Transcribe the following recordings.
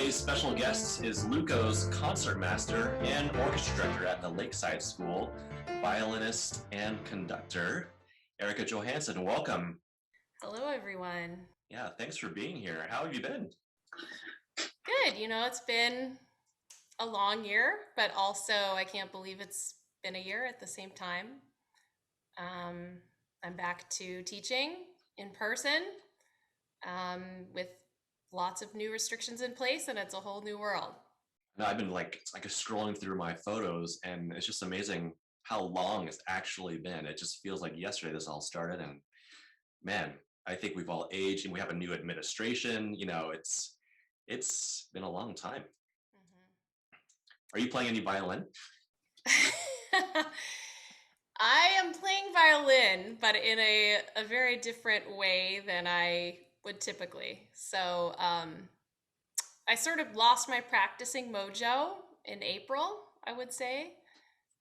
Today's special guest is LUCO's concertmaster and orchestra director at the Lakeside School, violinist and conductor, Erica Johansson. Welcome. Hello, everyone. Yeah, thanks for being here. How have you been? Good. It's been a long year, but also I can't believe it's been a year at the same time. Um, I'm back to teaching in person um, with lots of new restrictions in place, and it's a whole new world. No, I've been scrolling through my photos, and it's just amazing how long it's actually been. It just feels like yesterday this all started, and man, I think we've all aged, and we have a new administration. It's been a long time. Are you playing any violin? Mhm. I am playing violin, but in a very different way than I would typically. So, I sort of lost my practicing mojo in April, I would say,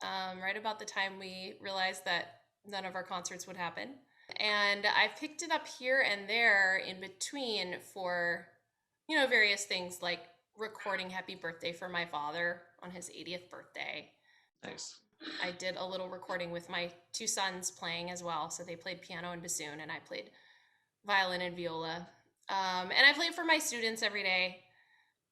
right about the time we realized that none of our concerts would happen. And I picked it up here and there in between for, various things like recording Happy Birthday for my father on his 80th birthday. Nice. I did a little recording with my two sons playing as well. So they played piano and bassoon, and I played violin and viola. And I play for my students every day.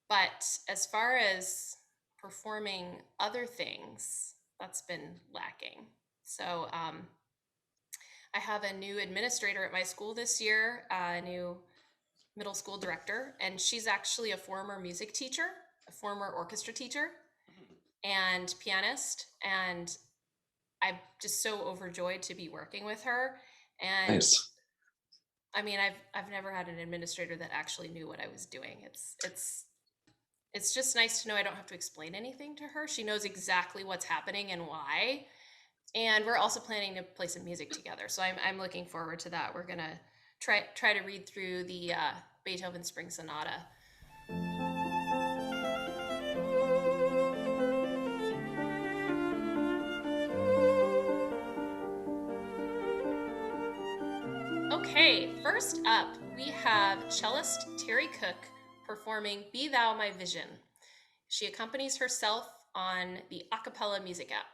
But as far as performing other things, that's been lacking. So I have a new administrator at my school this year, a new middle school director, and she's actually a former music teacher, a former orchestra teacher, and pianist. And I'm just so overjoyed to be working with her. And Nice. I mean, I've never had an administrator that actually knew what I was doing. It's just nice to know I don't have to explain anything to her. She knows exactly what's happening and why. And we're also planning to play some music together. So I'm looking forward to that. We're gonna try to read through the Beethoven Spring Sonata. Okay, first up, we have cellist Terry Cook performing Be Thou My Vision. She accompanies herself on the a cappella music app.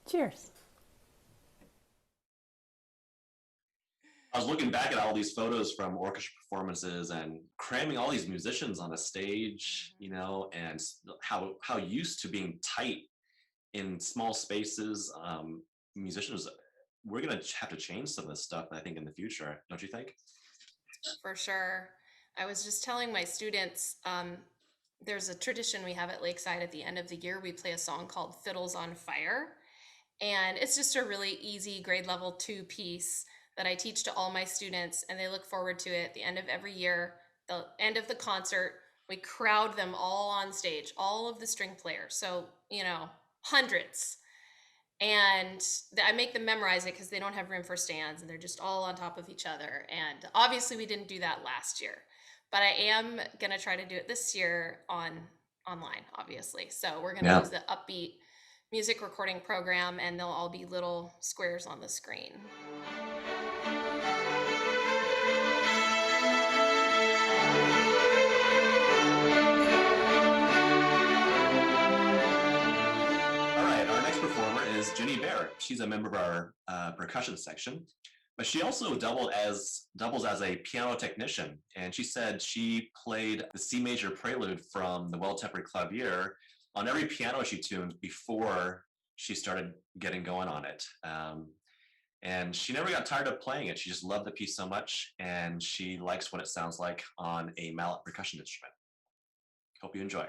Cheers. I was looking back at all these photos from orchestra performances and cramming all these musicians on a stage, and how used to being tight in small spaces. Musicians, we're gonna have to change some of this stuff, I think, in the future. Don't you think? For sure. I was just telling my students, there's a tradition we have at Lakeside at the end of the year. We play a song called Fiddles on Fire. And it's just a really easy grade level 2 piece that I teach to all my students, and they look forward to it at the end of every year. The end of the concert, we crowd them all on stage, all of the string players. So, hundreds. And I make them memorize it because they don't have room for stands and they're just all on top of each other. And obviously, we didn't do that last year. but I am gonna try to do it this year online, obviously. So we're gonna Yeah. use the Upbeat music recording program, and they'll all be little squares on the screen. All right, our next performer is Jenny Bear. She's a member of our percussion section, but she also doubles as a piano technician. And she said she played the C major prelude from the Well Tempered Clavier on every piano she tuned before she started getting going on it. And she never got tired of playing it. She just loved the piece so much, and she likes what it sounds like on a mallet percussion instrument. Hope you enjoy.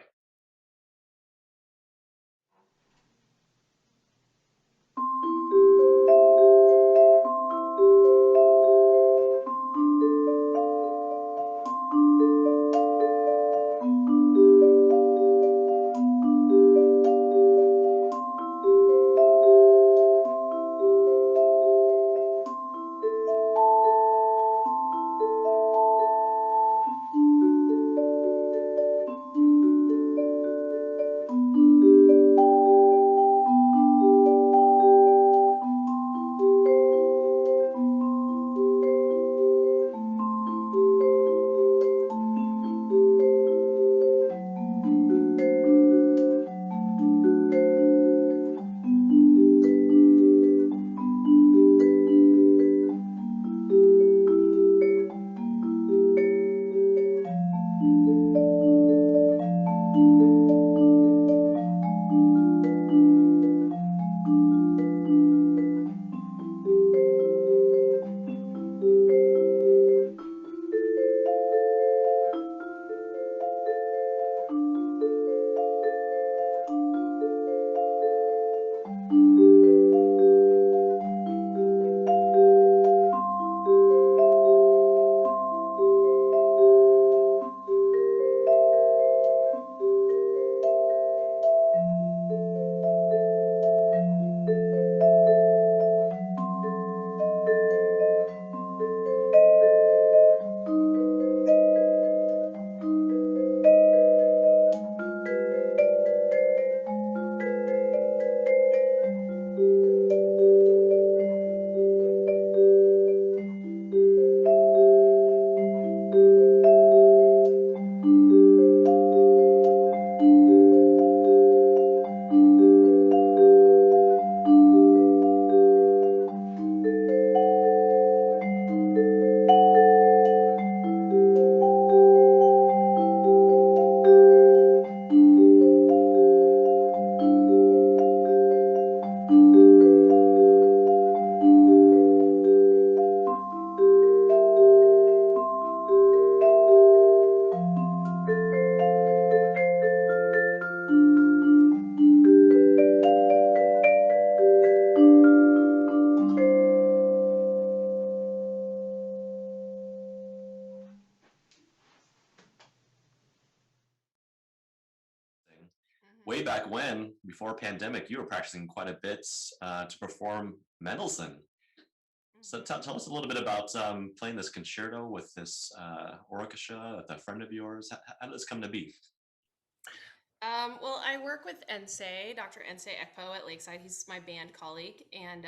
Way Mhm. back when, before pandemic, you were practicing quite a bit to perform Mendelssohn. So Mhm. tell us a little bit about playing this concerto with this orchestra with a friend of yours. How did this come to be? Well, I work with Ensei, Dr. Ensei Ekpo at Lakeside. He's my band colleague, and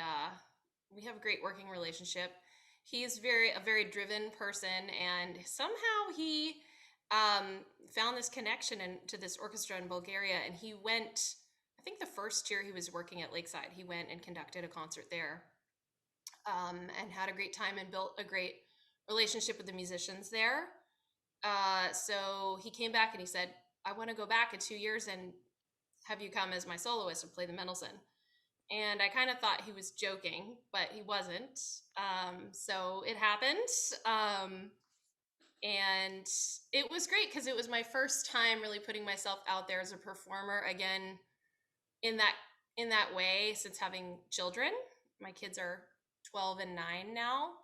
we have a great working relationship. He's a very driven person, and somehow he found this connection to this orchestra in Bulgaria. And he went, I think the first year he was working at Lakeside, he went and conducted a concert there, and had a great time and built a great relationship with the musicians there. So he came back and he said, I want to go back in 2 years and have you come as my soloist and play the Mendelssohn. And I kind of thought he was joking, but he wasn't. So it happened. Um, and it was great because it was my first time really putting myself out there as a performer again in that in that way since having children. My kids are 12 and 9 now.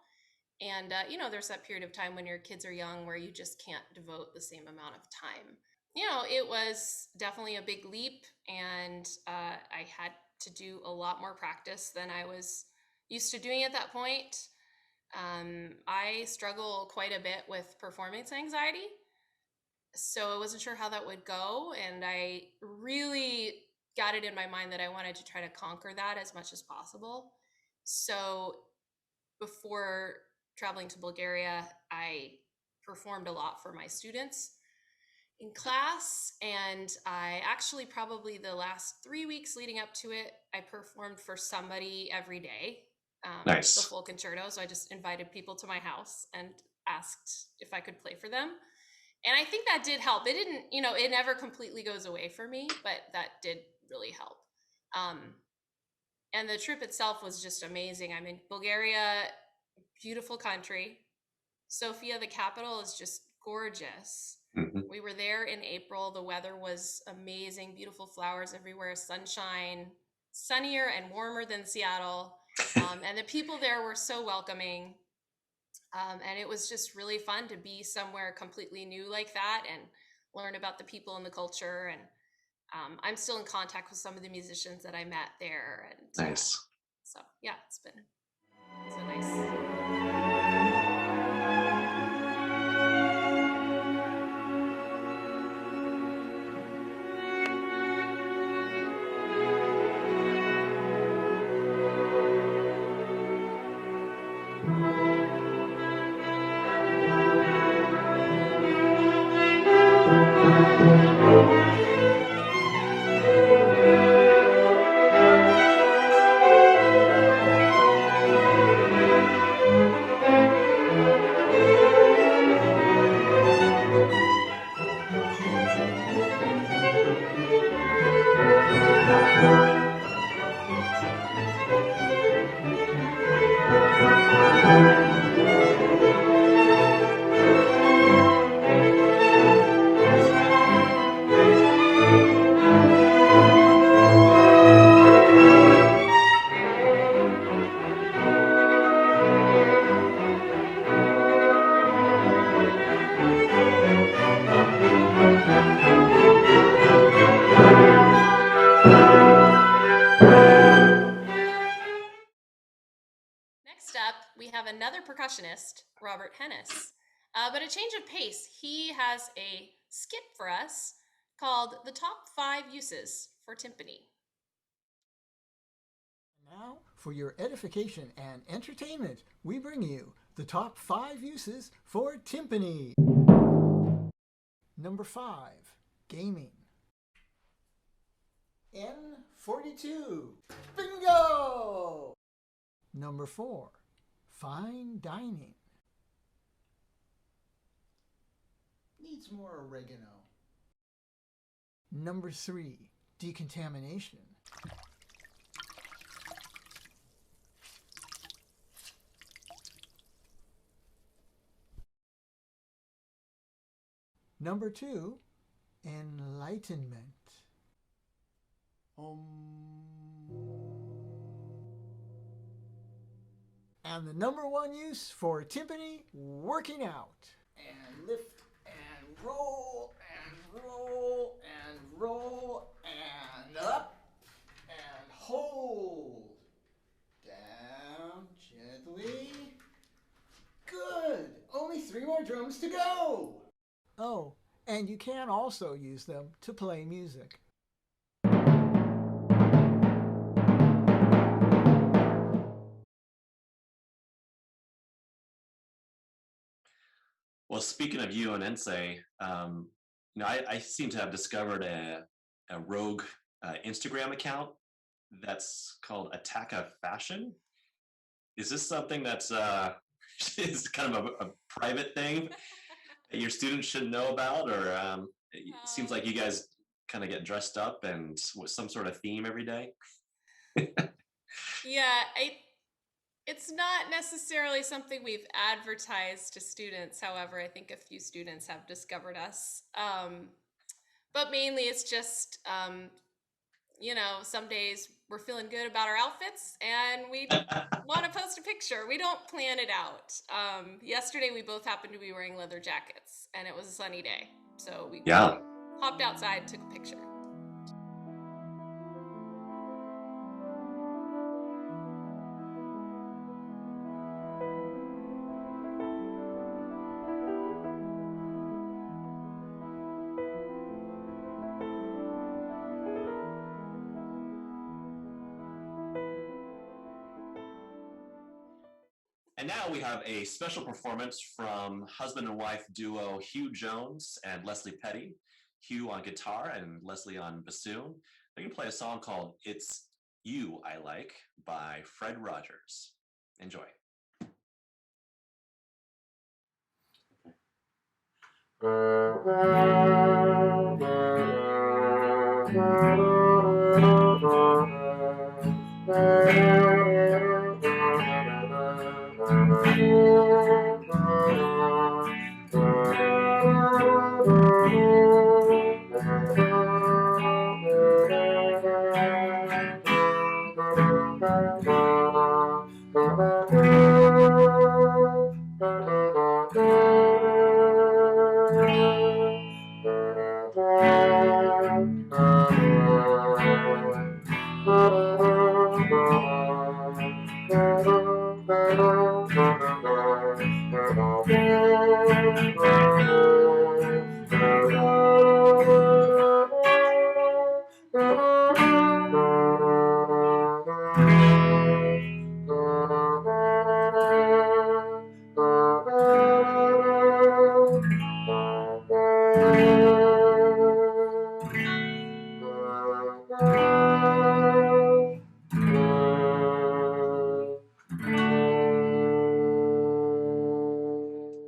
And, there's that period of time when your kids are young where you just can't devote the same amount of time. It was definitely a big leap, and I had to do a lot more practice than I was used to doing at that point. I struggle quite a bit with performance anxiety, so I wasn't sure how that would go. And I really got it in my mind that I wanted to try to conquer that as much as possible. So before traveling to Bulgaria, I performed a lot for my students in class. And I actually, probably the last 3 weeks leading up to it, I performed for somebody every day, the Nice. full concerto. So I just invited people to my house and asked if I could play for them. And I think that did help. It didn't, it never completely goes away for me, but that did really help. Um, and the trip itself was just amazing. I mean, Bulgaria, beautiful country. Sofia, the capital, is just gorgeous. Hmm. We were there in April. The weather was amazing, beautiful flowers everywhere, sunshine, sunnier and warmer than Seattle. And the people there were so welcoming. And it was just really fun to be somewhere completely new like that and learn about the people and the culture. And I'm still in contact with some of the musicians that I met there. And Nice. so, yeah, it's been nice. Next up, we have another percussionist, Robert Hennis. But a change of pace. He has a skit for us called The Top 5 Uses for Timpani. Now, for your edification and entertainment, we bring you the top 5 uses for timpani. Number 5, gaming. N42, bingo! Number 4, fine dining. Needs more oregano. Number 3, decontamination. Number 2, enlightenment. And the number 1 use for timpani, working out. And lift and roll and roll and roll and up and hold. Down gently. Good. Only 3 more drums to go. Oh, and you can also use them to play music. Well, speaking of you and Ensei, I seem to have discovered a rogue Instagram account that's called Attack of Fashion. Is this something that's is kind of a private thing that your students should know about, or it seems like you guys kind of get dressed up and with some sort of theme every day? Yeah, it's not necessarily something we've advertised to students. However, I think a few students have discovered us. But mainly it's just, some days we're feeling good about our outfits and we want to post a picture. We don't plan it out. Yesterday, we both happened to be wearing leather jackets and it was a sunny day. So we Yeah. hopped outside, took a picture. And now we have a special performance from husband and wife duo Hugh Jones and Leslie Petty. Hugh on guitar and Leslie on bassoon. They're going to play a song called It's You I Like by Fred Rogers. Enjoy.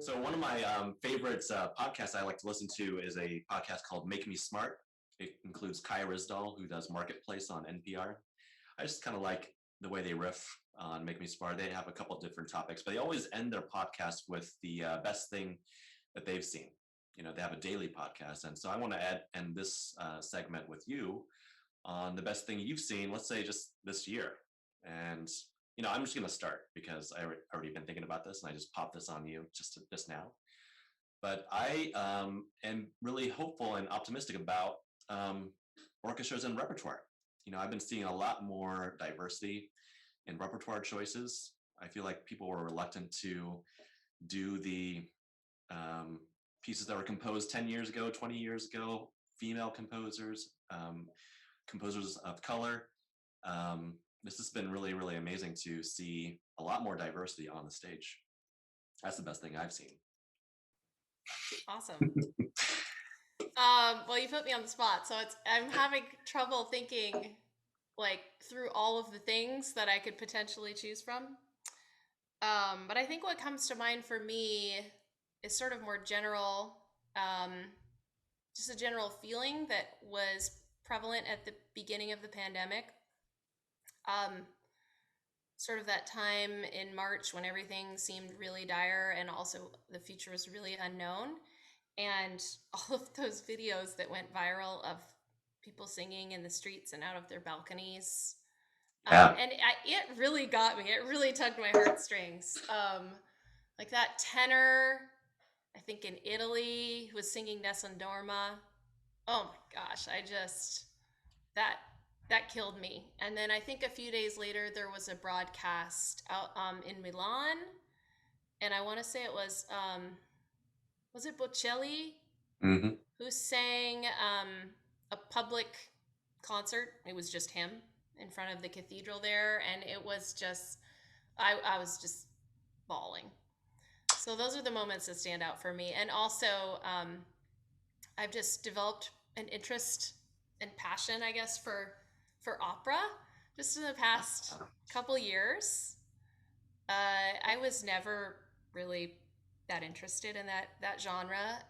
So one of my favorites podcasts I like to listen to is a podcast called Make Me Smart. It includes Kaya Risdal, who does Marketplace on NPR. I just kind of like the way they riff on Make Me Smart. They have a couple different topics, but they always end their podcast with the best thing that they've seen. They have a daily podcast. And so I want to end this segment with you on the best thing you've seen, let's say just this year. And I'm just going to start because I already been thinking about this and I just popped this on you just now. But I am really hopeful and optimistic about orchestras and repertoire. I've been seeing a lot more diversity in repertoire choices. I feel like people were reluctant to do the pieces that were composed 10 years ago, 20 years ago, female composers, composers of color. This has been really, really amazing to see a lot more diversity on the stage. That's the best thing I've seen. Awesome. Well, you put me on the spot, so I'm having trouble thinking through all of the things that I could potentially choose from. But I think what comes to mind for me is sort of more general, just a general feeling that was prevalent at the beginning of the pandemic. Sort of that time in March when everything seemed really dire and also the future was really unknown. And all of those videos that went viral of people singing in the streets and out of their balconies. Yeah. It really got me. It really tugged my heartstrings. Like that tenor, I think in Italy, who was singing Nessun Dorma. Oh my gosh, that killed me. And then I think a few days later, there was a broadcast out in Milan. And I want to say it was it Bocelli? Mm-hmm. Who sang a public concert. It was just him in front of the cathedral there. And it was just, I was just bawling. So those are the moments that stand out for me. And also, I've just developed an interest and passion, I guess, for opera just in the past couple years. I was never really that interested in that genre.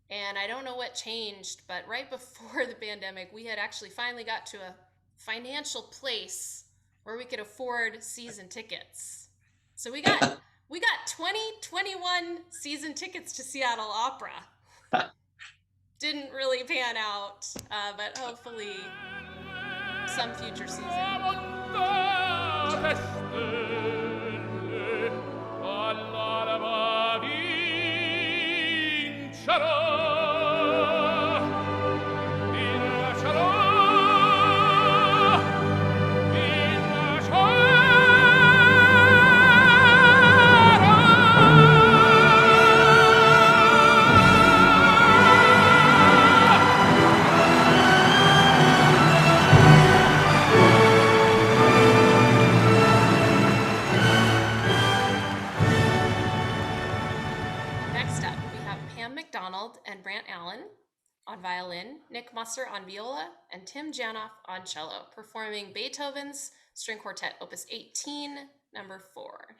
And I don't know what changed, but right before the pandemic, we had actually finally got to a financial place where we could afford season tickets. So we got 2021 season tickets to Seattle Opera. Didn't really pan out, but hopefully some future season. Next up, we have Pam McDonald and Brant Allen on violin, Nick Musser on viola, and Tim Janoff on cello, performing Beethoven's String Quartet, Opus 18, number 4.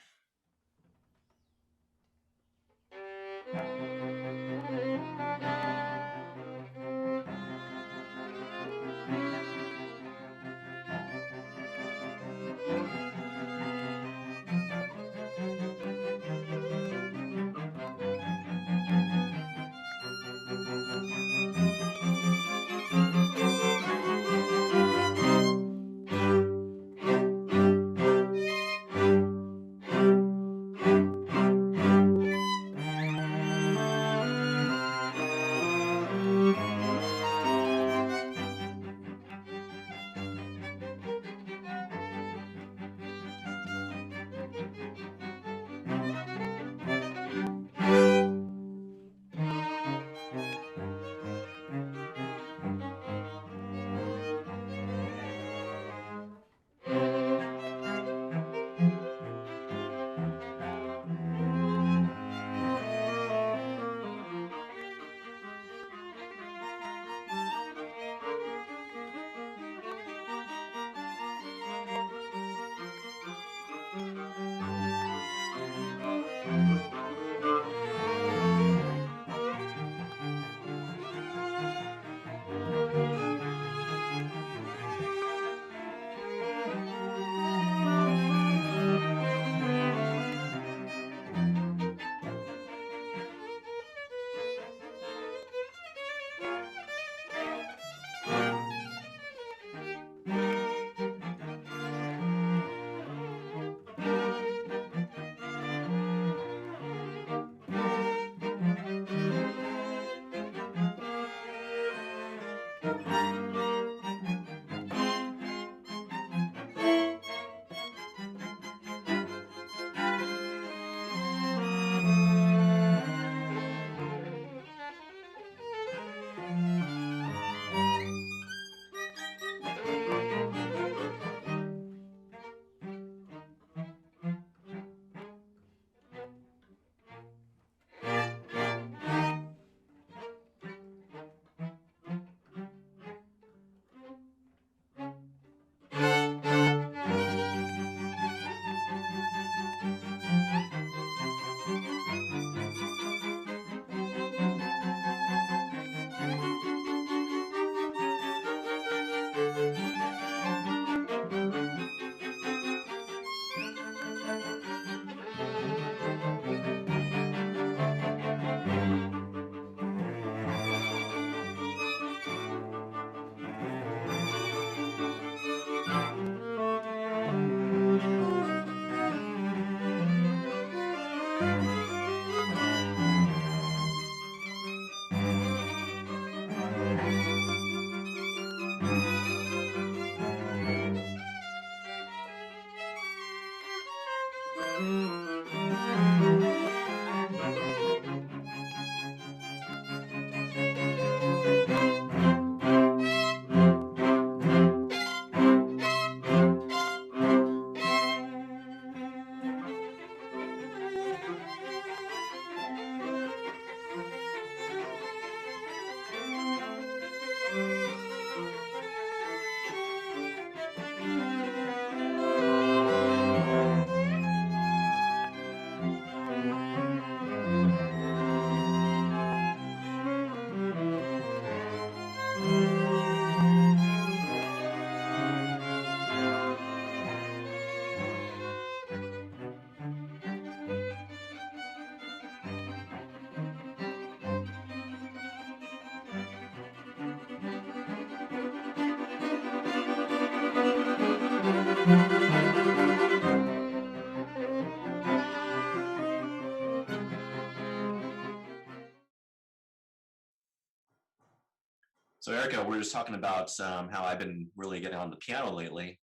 So Erica, we're just talking about how I've been really getting on the piano lately.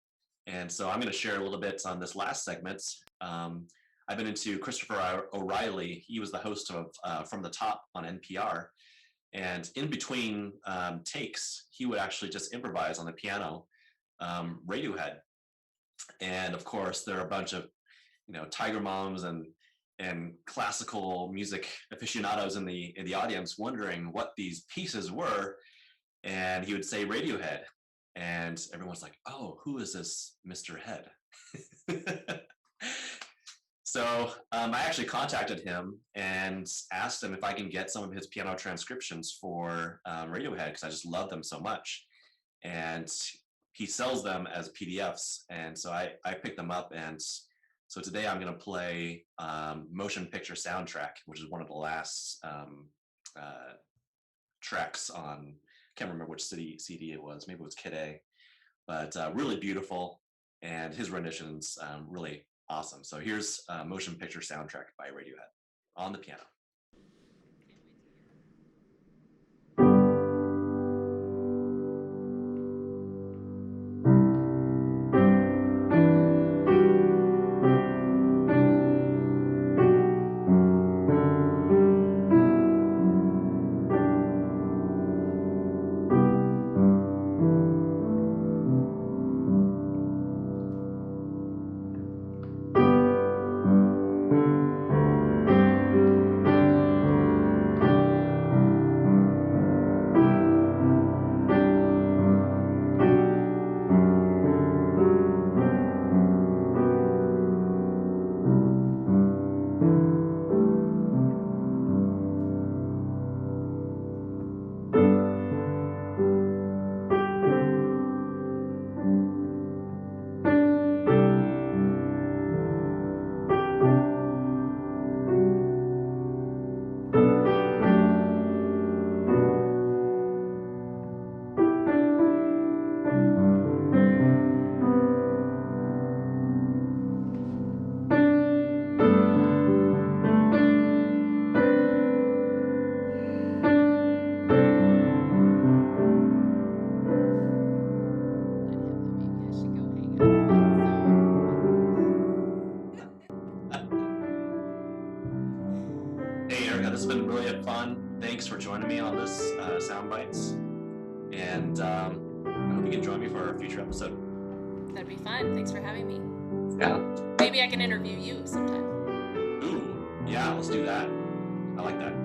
And so I'm going to share a little bit on this last segment. I've been into Christopher O'Reilly. He was the host of From the Top on NPR. And in between takes, he would actually just improvise on the piano, Radiohead. And of course, there are a bunch of, Tiger Moms and and classical music aficionados in the audience wondering what these pieces were, and he would say Radiohead, and everyone's like, "Oh, who is this Mr. Head?" So I actually contacted him and asked him if I can get some of his piano transcriptions for Radiohead, because I just love them so much. And he sells them as PDFs, and so I picked them up. And so today I'm going to play Motion Picture Soundtrack, which is one of the last tracks on, can't remember which CD it was, maybe it was Kid A, but really beautiful, and his rendition's really awesome. So here's Motion Picture Soundtrack by Radiohead on the piano. Hey, Erica, this has been really fun. Thanks for joining me on this Sound Bites. And I hope you can join me for a future episode. That'd be fun. Thanks for having me. Yeah. Maybe I can interview you sometime. Ooh, yeah, let's do that. I like that.